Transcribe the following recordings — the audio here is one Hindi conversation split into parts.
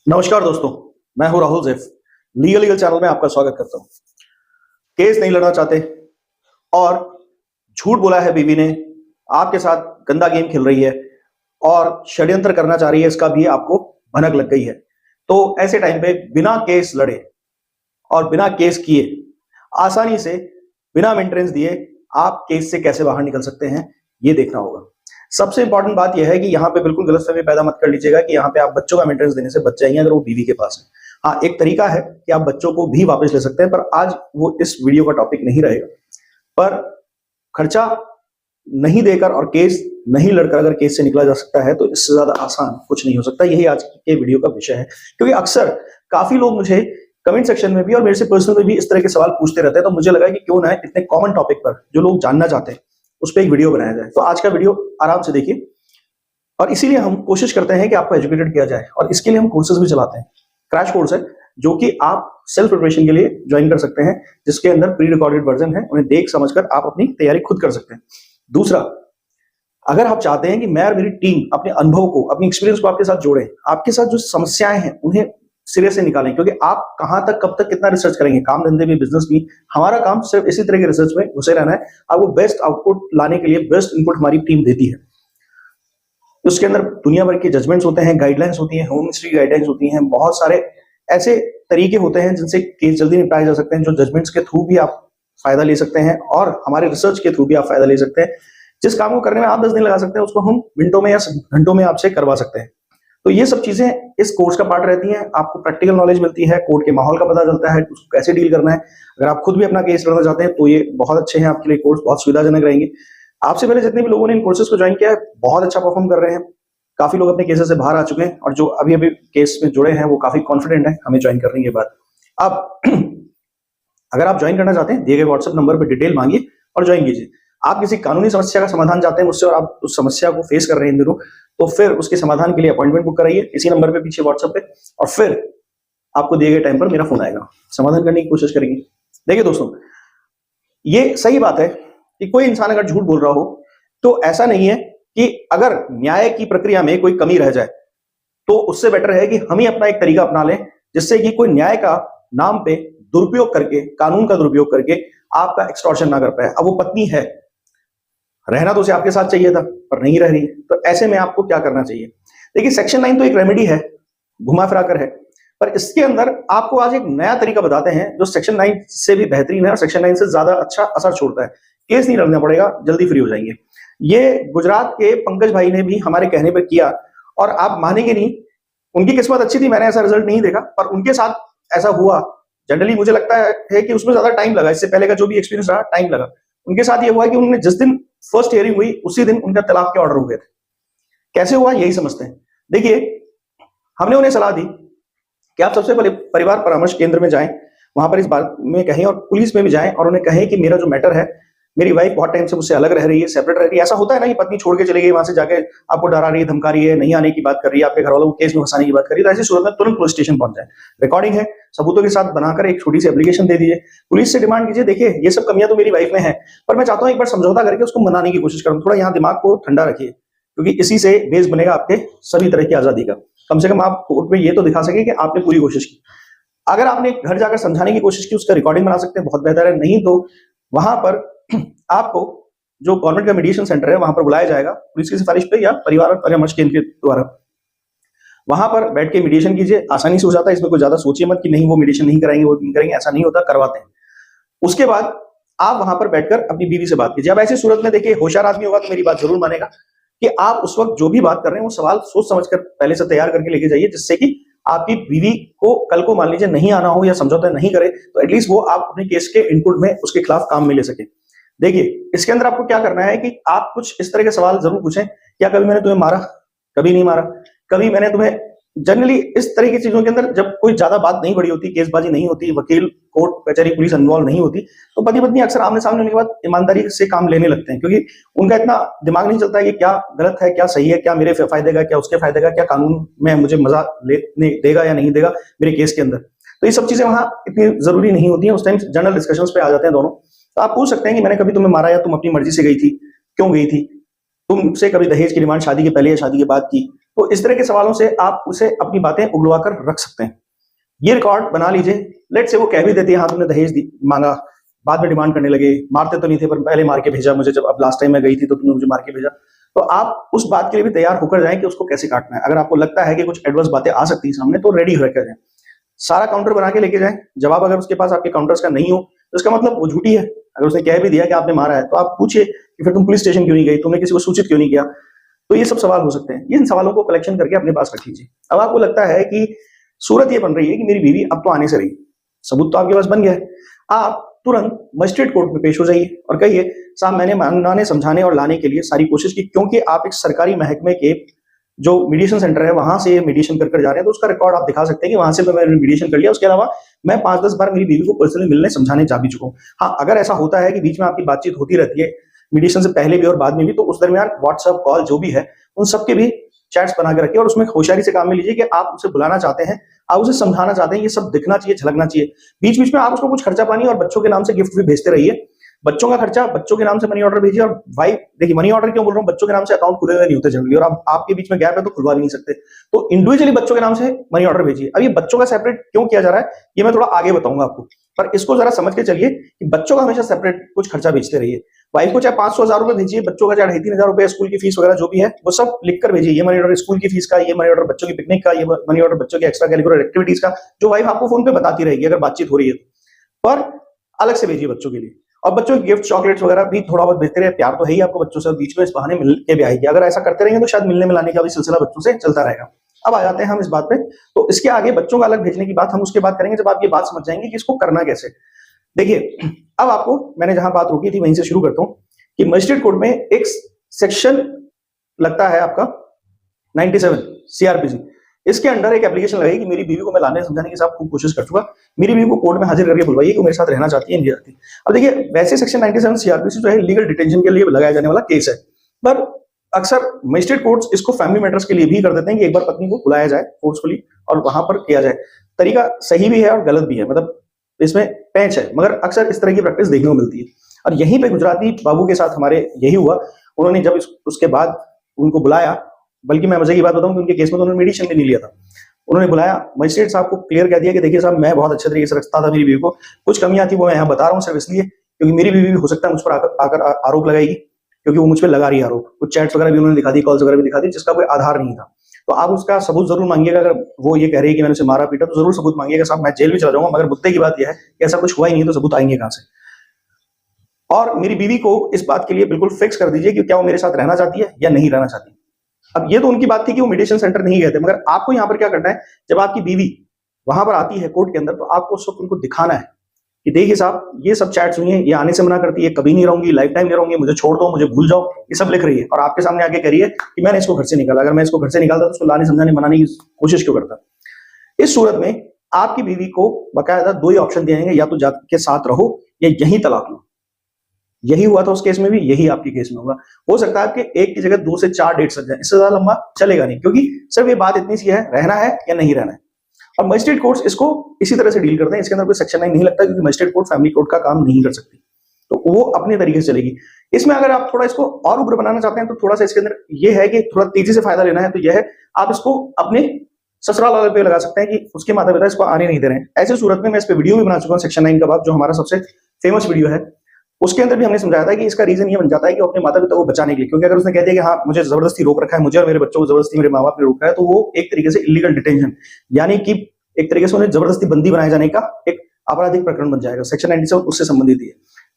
नमस्कार दोस्तों, मैं हूं राहुल जैफ। लीगल चैनल में आपका स्वागत करता हूं। केस नहीं लड़ना चाहते और झूठ बोला है बीवी ने, आपके साथ गंदा गेम खेल रही है और षड्यंत्र करना चाह रही है, इसका भी आपको भनक लग गई है। तो ऐसे टाइम पे बिना केस लड़े और बिना केस किए आसानी से बिना मेंटेनेंस दिए आप केस से कैसे बाहर निकल सकते हैं, ये देखना होगा। सबसे इंपॉर्टेंट बात यह है कि यहाँ पे बिल्कुल गलतफहमी पैदा मत कर लीजिएगा कि यहाँ पे आप बच्चों का मेंटेनेंस देने से बच जाएंगे अगर वो बीवी के पास है। हाँ, एक तरीका है कि आप बच्चों को भी वापस ले सकते हैं, पर आज वो इस वीडियो का टॉपिक नहीं रहेगा। पर खर्चा नहीं देकर और केस नहीं लड़कर अगर केस से निकला जा सकता है तो इससे ज्यादा आसान कुछ नहीं हो सकता। यही आज के वीडियो का विषय है, क्योंकि अक्सर काफी लोग मुझे कमेंट सेक्शन में भी और मेरे से पर्सनल में भी इस तरह के सवाल पूछते रहते हैं। तो मुझे लगा कि क्यों ना इतने कॉमन टॉपिक पर जो लोग जानना चाहते हैं उस पर एक वीडियो बनाया जाए। तो आज का वीडियो आराम से देखिए, और इसीलिए हम कोशिश करते हैं कि आपको एजुकेटेड किया जाए, और इसके लिए हम कोर्सेज भी चलाते हैं। क्रैश कोर्स है जो कि आप सेल्फ प्रिपरेशन के लिए ज्वाइन कर सकते हैं, जिसके अंदर प्री रिकॉर्डेड वर्जन है, उन्हें देख समझकर आप अपनी तैयारी खुद कर सकते हैं। दूसरा, अगर आप चाहते हैं कि मैं और मेरी टीम अपने अनुभव को, अपने एक्सपीरियंस को आपके साथ जोड़े, आपके साथ जो समस्याएं हैं उन्हें सिरे से निकालें, क्योंकि आप कहां तक कब तक कितना रिसर्च करेंगे, काम धंधे में, बिजनेस में, हमारा काम सिर्फ इसी तरह के रिसर्च में घुसे रहना है। आपको बेस्ट आउटपुट लाने के लिए बेस्ट इनपुट हमारी टीम देती है। उसके अंदर दुनिया भर के जजमेंट्स होते हैं, गाइडलाइंस होती हैं, होम मिनिस्ट्री गाइडलाइंस होती हैं, बहुत सारे ऐसे तरीके होते हैं जिनसे केस जल्दी निपटाए जा सकते हैं, जो जजमेंट्स के थ्रू भी आप फायदा ले सकते हैं और हमारे रिसर्च के थ्रू भी आप फायदा ले सकते हैं। जिस काम को करने में आप 10 दिन लगा सकते हैं उसको हम मिनटों में या घंटों में आपसे करवा सकते हैं। तो ये सब चीजें इस कोर्स का पार्ट रहती हैं। आपको प्रैक्टिकल नॉलेज मिलती है, कोर्ट के माहौल का पता चलता है, उसको कैसे डील करना है। अगर आप खुद भी अपना केस लड़ना चाहते हैं तो ये बहुत अच्छे हैं आपके लिए कोर्स, बहुत सुविधाजनक रहेंगे। आपसे पहले जितने भी लोगों ने इन कोर्सेज को ज्वाइन किया है बहुत अच्छा परफॉर्म कर रहे हैं। काफी लोग अपने केसेस से बाहर आ चुके हैं, और जो अभी अभी केस में जुड़े हैं वो काफी कॉन्फिडेंट है हमें ज्वाइन करने के बाद। अब अगर आप ज्वाइन करना चाहते हैं, दिए गए व्हाट्सएप नंबर पर डिटेल मांगिए और ज्वाइन कीजिए। आप किसी कानूनी समस्या का समाधान चाहते हैं मुझसे और आप उस समस्या को फेस कर रहे हैं इन दिनों, तो फिर उसके समाधान के लिए अपॉइंटमेंट बुक कराइए इसी नंबर पे पीछे व्हाट्सएप पे, और फिर आपको दिए गए टाइम पर मेरा फोन आएगा, समाधान करने की कोशिश करेंगे। देखिए दोस्तों, ये सही बात है कि कोई इंसान अगर झूठ बोल रहा हो तो ऐसा नहीं है कि अगर न्याय की प्रक्रिया में कोई कमी रह जाए तो उससे बेटर है कि हम ही अपना एक तरीका अपना लें जिससे कि कोई न्याय का नाम पे दुरुपयोग करके, कानून का दुरुपयोग करके आपका एक्सटॉर्शन ना कर पाए। अब वो पत्नी है, रहना तो उसे आपके साथ चाहिए था पर नहीं रह रही है, तो ऐसे में आपको क्या करना चाहिए? देखिए, सेक्शन 9 तो एक रेमेडी है, घुमा फिरा कर है, पर इसके अंदर आपको आज एक नया तरीका बताते हैं जो सेक्शन 9 से भी बेहतरीन है और सेक्शन 9 से ज्यादा अच्छा असर छोड़ता है। केस नहीं लड़ना पड़ेगा, जल्दी फ्री हो जाएंगे। ये गुजरात के पंकज भाई ने भी हमारे कहने पर किया, और आप मानेंगे नहीं, उनकी किस्मत अच्छी थी, मैंने ऐसा रिजल्ट नहीं देखा, पर उनके साथ ऐसा हुआ। जनरली मुझे लगता है कि उसमें ज्यादा टाइम लगा, इससे पहले का जो भी एक्सपीरियंस रहा टाइम लगा। उनके साथ ये हुआ कि उन्होंने जिस दिन फर्स्ट हियरिंग हुई उसी दिन उनका तलाक के ऑर्डर हो गए थे। कैसे हुआ यही समझते हैं। देखिए, हमने उन्हें सलाह दी कि आप सबसे पहले परिवार परामर्श केंद्र में जाएं, वहां पर इस बात में कहें, और पुलिस में भी जाएं और उन्हें कहें कि मेरा जो मैटर है, मेरी वाइफ बहुत टाइम से मुझसे अलग रह रही है, सेपरेट रह रही है। ऐसा होता है ना कि पत्नी छोड़ के चली गई, वहां से जाके आपको डरा रही है, धमका रही है, नहीं आने की बात कर रही है, आपके घर वालों को केस में फंसाने की बात कर रही है। तो ऐसी सूरत में तुरंत पुलिस स्टेशन पहुंच जाए, रिकॉर्डिंग है, सबूतों के साथ बनाकर एक छोटी सी एप्लीकेशन दे दीजिए, पुलिस से डिमांड कीजिए, देखिए ये सब कमियां तो मेरी वाइफ में है, पर मैं चाहता हूं एक बार समझौता करके उसको मनाने की कोशिश करूं। थोड़ा यहाँ दिमाग को ठंडा रखिए, क्योंकि इसी से बेस बनेगा आपके सभी तरह की आजादी का। कम से कम आप कोर्ट में ये तो दिखा सके कि आपने पूरी कोशिश की। अगर आपने घर जाकर समझाने की कोशिश की, उसका रिकॉर्डिंग बना सकते हैं, बहुत बेहतर है। नहीं तो वहां पर आपको जो गवर्नमेंट का मीडिएशन सेंटर है वहां पर बुलाया जाएगा पुलिस की सिफारिश पे या परिवार परामर्श केंद्र के द्वारा। वहां पर बैठ के मीडिएशन कीजिए, आसानी से हो जाता है। इसमें कोई ज्यादा सोचिए मत कि नहीं वो मीडिएशन नहीं कराएंगे, वो नहीं करेंगे, ऐसा नहीं होता, करवाते हैं। उसके बाद आप वहां पर बैठकर अपनी बीवी से बात कीजिए। अब ऐसी सूरत में देखिए, होशियार आदमी होगा तो मेरी बात जरूर मानेगा कि आप उस वक्त जो भी बात कर रहे हैं वो सवाल सोच समझ कर पहले से तैयार करके लेके जाइए, जिससे कि आपकी बीवी को कल को मान लीजिए नहीं आना हो या समझौता नहीं करे तो एटलीस्ट वो आप अपने केस के इनपुट में उसके खिलाफ काम में ले सके। देखिए, इसके अंदर आपको क्या करना है कि आप कुछ इस तरह के सवाल जरूर पूछें, क्या कभी मैंने तुम्हें मारा? कभी नहीं मारा। कभी मैंने तुम्हें, जनरली इस तरह की चीजों के अंदर जब कोई ज्यादा बात नहीं बड़ी होती, केसबाजी नहीं होती, वकील, कोर्ट कचहरी, पुलिस इन्वॉल्व नहीं होती, तो पति पत्नी अक्सर आमने सामने होने के बाद ईमानदारी से काम लेने लगते हैं, क्योंकि उनका इतना दिमाग नहीं चलता है कि क्या गलत है, क्या सही है, क्या मेरे फायदे का, क्या उसके फायदे का, क्या कानून में मुझे मजा लेने देगा या नहीं देगा मेरे केस के अंदर। तो ये सब चीजें वहां इतनी जरूरी नहीं होती है। उस टाइम जनरल डिस्कशंस पे आ जाते हैं दोनों। तो आप पूछ सकते हैं कि मैंने कभी तुम्हें मारा या तुम अपनी मर्जी से गई थी, क्यों गई थी, तुमसे कभी दहेज की डिमांड शादी के पहले या शादी के बाद की, तो इस तरह के सवालों से आप उसे अपनी बातें उगलवा कर रख सकते हैं। ये रिकॉर्ड बना लीजिए। लेट से वो कह भी देती है हाँ तुमने दहेज मांगा, बाद में डिमांड करने लगे, मारते तो नहीं थे पर पहले मार के भेजा मुझे, जब अब लास्ट टाइम मैं गई थी तो तुमने मुझे मार के भेजा। तो आप उस बात के लिए भी तैयार होकर जाएं कि उसको कैसे काटना है। अगर आपको लगता है कि कुछ एडवर्स बातें आ सकती है सामने तो रेडी होकर जाएं, सारा काउंटर बना के लेके जाएं। जवाब अगर उसके पास आपके काउंटर्स का नहीं हो तो इसका मतलब वो झूठी है। अगर उसने कह भी दिया कि आपने मारा है तो आप पूछिए कि फिर तुम पुलिस स्टेशन क्यों नहीं गई, तुमने किसी को सूचित क्यों नहीं किया। तो ये सब सवाल हो सकते हैं। इन सवालों को कलेक्शन करके अपने पास रख लीजिए। अब आपको लगता है कि सूरत ये बन रही है कि मेरी बीवी अब तो आने से रही, सबूत तो आपके पास बन गया है, आप तुरंत मजिस्ट्रेट कोर्ट में पेश हो जाइए और कहिए साहब मैंने मनाने समझाने और लाने के लिए सारी कोशिश की, क्योंकि आप एक सरकारी महकमे के जो मीडिएशन सेंटर है वहां से मीडिएशन कर जा रहे हैं, तो उसका रिकॉर्ड आप दिखा सकते हैं कि वहां से मैंने मीडिएशन कर लिया। उसके अलावा मैं 5-10 बार मेरी बीवी को पर्सनली मिलने समझाने जा भी चुका हूँ। हाँ, अगर ऐसा होता है कि बीच में आपकी बातचीत होती रहती है मीडिएशन से पहले भी और बाद में भी, तो उस दरमियान व्हाट्सएप कॉल जो भी है उन सबके भी चैट्स बना के रखिए और उसमें होशियारी से काम में लीजिए कि आप उसे बुलाना चाहते हैं, आप उसे समझाना चाहते हैं, ये सब दिखना चाहिए, झलकना चाहिए। बीच बीच में आप उसको कुछ खर्चा पानी और बच्चों के नाम से गिफ्ट भी भेजते रहिए। बच्चों का खर्चा बच्चों के नाम से मनी ऑर्डर भेजिए। और भाई देखिए, मनी ऑर्डर क्यों बोल रहा हूँ, बच्चों के नाम से अकाउंट खुले हुए नहीं होते जनरली, और अब आपके बीच में गैप है तो खुलवा भी नहीं सकते, तो इंडिविजुअली बच्चों के नाम से मनी ऑर्डर भेजिए। अब ये बच्चों का सेपरेट क्यों किया जा रहा है ये मैं थोड़ा आगे बताऊंगा आपको, पर इसको जरा समझ के चलिए कि बच्चों का हमेशा सेपरेट कुछ खर्चा भेजते रहिए। वाइफ को चाहे 500-1000 रुपए भेजिए, बच्चों का चाहे 3,000 रुपए, स्कूल की फीस वगैरह जो भी है वो सब लिख कर भेजिए। ये मनी ऑर्डर स्कूल की फीस का, ये मनी ऑर्डर बच्चों की पिकनिक का, ये मनी ऑर्डर बच्चों की एक्स्ट्रा करिकुलर एक्टिविटीज का, जो वाइफ आपको फोन पे बताती रहेगी अगर बातचीत हो रही है तो। पर अलग से भेजिए बच्चों के लिए। और बच्चों के गिफ्ट चॉकलेट्स वगैरह भी थोड़ा बहुत भेजते रहे, प्यार तो है ही आपको बच्चों से, बीच में इस बहाने मिल के भी आएगी। अगर ऐसा करते रहेंगे तो शायद मिलने मिलाने का भी सिलसिला बच्चों से चलता रहेगा। अब आ जाते हैं हम इस बात पे, तो इसके आगे बच्चों का अलग भेजने की बात हम उसके बाद करेंगे जब आप ये बात समझ जाएंगे कि इसको करना कैसे। देखिए, अब आपको मैंने जहां बात रोकी थी वहीं से शुरू करता हूं कि मजिस्ट्रेट कोर्ट में एक सेक्शन लगता है आपका 97 सीआरपीसी। इसके अंडर एक एप्लीकेशन लगेगी कि मेरी बीवी को मैं लाने समझाने की साहब खूब कोशिश कर चुका, मेरी बीवी को कोर्ट में हाजिर करके बुलवाइए कि मेरे साथ रहना चाहती है नहीं चाहती। अब देखिए, वैसे सेक्शन 97 सीआरपीसी जो है लीगल डिटेंशन के लिए लगाया जाने वाला केस है, पर अक्सर मजिस्ट्रेट कोर्ट्स इसको फैमिली मैटर्स के लिए भी कर देते हैं कि एक बार पत्नी को बुलाया जाए फोर्सफुली और वहां पर किया जाए। तरीका सही भी है और गलत भी है, मतलब इसमें पैंच है, मगर अक्सर इस तरह की प्रैक्टिस देखने को मिलती है। और यहीं पे गुजराती बाबू के साथ हमारे यही हुआ। उन्होंने जब उसके बाद उनको बुलाया, बल्कि मैं मजे की बात बताऊं कि उनके केस में तो उन्होंने मेडिसिन भी नहीं लिया था, उन्होंने बुलाया, मजिस्ट्रेट साहब को क्लियर कह दिया कि देखिए साहब मैं बहुत अच्छे तरीके से रखता था मेरी बीवी को, कुछ कमियां थी वो मैं यहाँ बता रहा हूँ सिर्फ इसलिए क्योंकि मेरी बीवी भी हो सकता है मुझ पर आकर आरोप लगाएगी, क्योंकि वो मुझ पर लगा रही है आरोप। कुछ चैट्स वगैरह भी उन्होंने दिखा दी, कॉल्स वगैरह भी दिखा दी जिसका कोई आधार नहीं था। तो आप उसका सबूत जरूर मांगिएगा। अगर वो ये कह रही है कि मैंने उसे मारा पीटा तो जरूर सबूत मांगिएगा। साहब मैं जेल भी चला जाऊंगा, मगर मुद्दे की बात यह है कि ऐसा कुछ हुआ ही नहीं तो सबूत आएंगे कहां से। और मेरी बीवी को इस बात के लिए बिल्कुल फिक्स कर दीजिए कि क्या वो मेरे साथ रहना चाहती है या नहीं रहना चाहती। अब ये तो उनकी बात थी कि वो मीडिएशन सेंटर नहीं गए थे, मगर आपको यहाँ पर क्या करना है, जब आपकी बीवी वहां पर आती है कोर्ट के अंदर तो आपको उस वक्त उनको दिखाना है कि देखिए साहब ये सब चैट्स हुई हैं, ये आने से मना करती है, कभी नहीं रहूंगी, लाइफ टाइम नहीं रहूंगी, मुझे छोड़ दो, मुझे भूल जाओ, ये सब लिख रही है और आपके सामने आके कह रही है कि मैंने इसको घर से निकाला। अगर मैं इसको घर से निकालता तो उसको लाने समझाने मनाने की कोशिश क्यों करता। इस सूरत में आपकी बीवी को बकायदा 2 ही ऑप्शन दिए जाएंगे, या तो जाके साथ रहो या यहीं तलाक लो। यही हुआ था उस केस में भी, यही आपके केस में होगा। हो सकता है कि एक की जगह 2 से 4 डेट्स लग जाए, इससे ज्यादा लंबा चलेगा नहीं, क्योंकि सिर्फ ये बात इतनी सी है, रहना है या नहीं रहना है। और मजिस्ट्रेट कोर्ट्स इसको इसी तरह से डील करते हैं। इसके अंदर कोई सेक्शन 9 नहीं लगता, क्योंकि मजिस्ट्रेट कोर्ट फैमिली कोर्ट का काम नहीं कर सकती, तो वो अपने तरीके से चलेगी। इसमें अगर आप थोड़ा इसको और उग्र बनाना चाहते हैं तो थोड़ा सा इसके अंदर ये है कि थोड़ा तेजी से फायदा लेना है, तो यह है आप इसको अपने ससुराल वाले पे लगा सकते हैं कि उसके माता पिता इसको आने नहीं दे रहे हैं। ऐसे सूरत में मैं इस पे वीडियो भी बना चुका हूं, सेक्शन 9 का बात, जो हमारा सबसे फेमस वीडियो है। उसके अंदर भी हमने समझाया था कि इसका रीजन ये बन जाता है कि अपने माता पिता को बचाने के लिए, क्योंकि अगर उसने कह दिया कि हाँ मुझे जबरदस्ती रोक रखा है, मुझे और मेरे बच्चों को जबरदस्ती मेरे माँ बाप ने रोका है, तो वो एक तरीके से इलीगल डिटेंशन, यानी कि एक तरीके से उन्हें जबरदस्ती बंदी बनाए जाने का एक आपराधिक प्रकरण बन जाएगा। सेक्शन 97 उससे संबंधित है,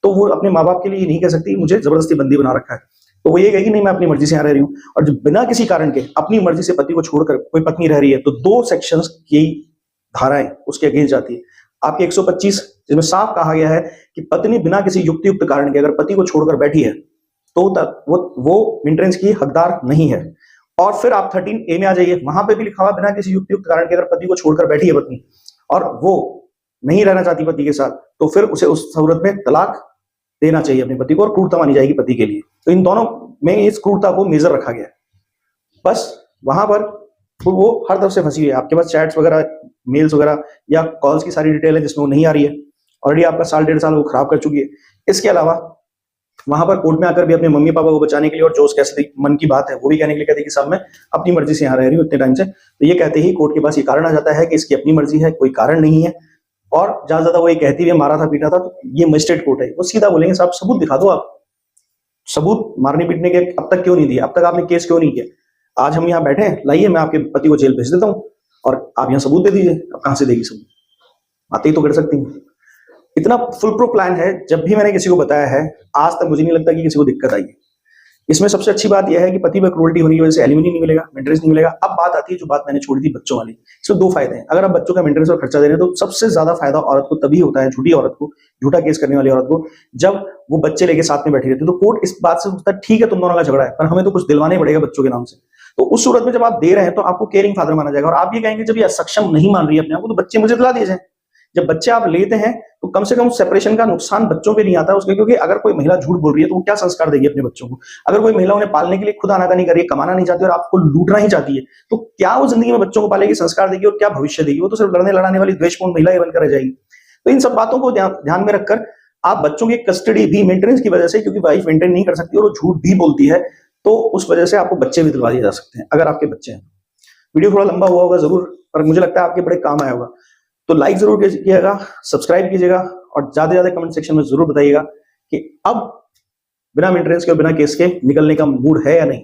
तो वो अपने माँ बाप के लिए ये नहीं कह सकती मुझे जबरदस्ती बंदी बना रखा है, तो वो ये कहेगी नहीं मैं अपनी मर्जी से यहाँ रह रही हूँ। और जो बिना किसी कारण के अपनी मर्जी से पति को छोड़कर कोई पत्नी रह रही है, तो 2 सेक्शंस की धाराएं उसके अगेंस्ट जाती है। आपके 125 जिसमें साफ कहा गया है कि पत्नी बिना किसी युक्तियुक्त कारण के अगर पति को छोड़कर बैठी है तो वो मेंटेनेंस की हकदार नहीं है। और फिर आप 13A में आ जाइए, वहां पे भी लिखा हुआ बिना किसी युक्तियुक्त कारण के अगर पति को छोड़कर बैठी है पत्नी और वो नहीं रहना चाहती पति के साथ, तो फिर उसे उस सूरत में तलाक देना चाहिए अपने पति को, और क्रूरता मानी जाएगी पति के लिए। तो इन दोनों में इस क्रूरता को मेजर रखा गया है। बस वहां पर वो हर तरफ से फंसी हुई है। आपके पास चैट्स वगैरह, मेल्स वगैरह या कॉल्स की सारी डिटेल है जिसमें वो नहीं आ रही है। ऑलरेडी आपका 1.5 साल वो खराब कर चुकी है। इसके अलावा वहां पर कोर्ट में आकर भी अपने मम्मी पापा को बचाने के लिए, और जो उसके असली मन की बात है वो भी कहने के लिए कहती है कि साहब मैं अपनी मर्जी से यहाँ रह रही हूँ इतने टाइम से, तो ये कहते ही कोर्ट के पास ये कारण आ जाता है कि इसकी अपनी मर्जी है, कोई कारण नहीं है। और ज्यादा ज्यादा वो ये कहती है मारा था पीटा था, तो ये मजिस्ट्रेट कोर्ट है, वो सीधा बोलेंगे साहब सबूत दिखा दो आप, सबूत मारने पीटने के अब तक क्यों नहीं दिया, अब तक आपने केस क्यों नहीं किया, आज हम यहाँ बैठे हैं, लाइए मैं आपके पति को जेल भेज देता हूँ और आप यहाँ सबूत दे दीजिए। अब कहां से देगी सबूत, बातें ही तो कर सकती हैं। इतना फुल प्रूफ प्लान है, जब भी मैंने किसी को बताया है आज तक मुझे नहीं लगता कि किसी को दिक्कत आई है। इसमें सबसे अच्छी बात यह है कि पति पर क्रूरल्टी होने की वजह से एलिमनी नहीं मिलेगा, मेंटेनेंस नहीं मिलेगा। अब बात आती है जो बात मैंने छोड़ी थी बच्चों वाली, इसमें दो फायदे हैं। अगर आप बच्चों का मेंटेनेंस और खर्चा दे रहे हैं तो सबसे ज्यादा फायदा औरत को तभी होता है, झूठी औरत को, झूठा केस करने वाली औरत को, जब वो बच्चे लेके साथ में बैठी रहती है। तो कोर्ट इस बात से पूछता है ठीक है तुम दोनों का झगड़ा है पर हमें तो कुछ दिलवाना ही पड़ेगा बच्चों के नाम से। तो उस सूरत में जब आप दे रहे हैं तो आपको केयरिंग फादर माना जाएगा। और आप ये कहेंगे जब ये सक्षम नहीं मान रही है अपने आप को, तो बच्चे मुझे दिला दिए जाए। जब बच्चे आप लेते हैं तो कम से कम सेपरेशन का नुकसान बच्चों पे नहीं आता उसके, क्योंकि अगर कोई महिला झूठ बोल रही है तो वो क्या संस्कार देगी अपने बच्चों को। अगर कोई महिला उन्हें पालने के लिए खुद आनाकानी कर रही है, कमाना नहीं चाहती और आपको लूटना ही चाहती है, तो क्या वो जिंदगी में बच्चों को पालेगी, संस्कार देगी और क्या भविष्य देगी? वो तो सिर्फ लड़ने लड़ाने वाली द्वेषपूर्ण महिला ही बनकर रह जाएगी। तो इन सब बातों को ध्यान में रखकर आप बच्चों की कस्टडी भी मेंटेनेंस की वजह से, क्योंकि वाइफ मेंटेन नहीं कर सकती और वो झूठ भी बोलती है, तो उस वजह से आपको बच्चे भी दिलवा दिए जा सकते हैं अगर आपके बच्चे हैं। वीडियो थोड़ा लंबा हुआ होगा जरूर, पर मुझे लगता है आपके बड़े काम आया होगा। तो लाइक जरूर कीजिएगा, सब्सक्राइब कीजिएगा और ज्यादा से ज्यादा कमेंट सेक्शन में जरूर बताइएगा कि अब बिना मेंटेनेंस के और बिना केस के निकलने का मूड है या नहीं।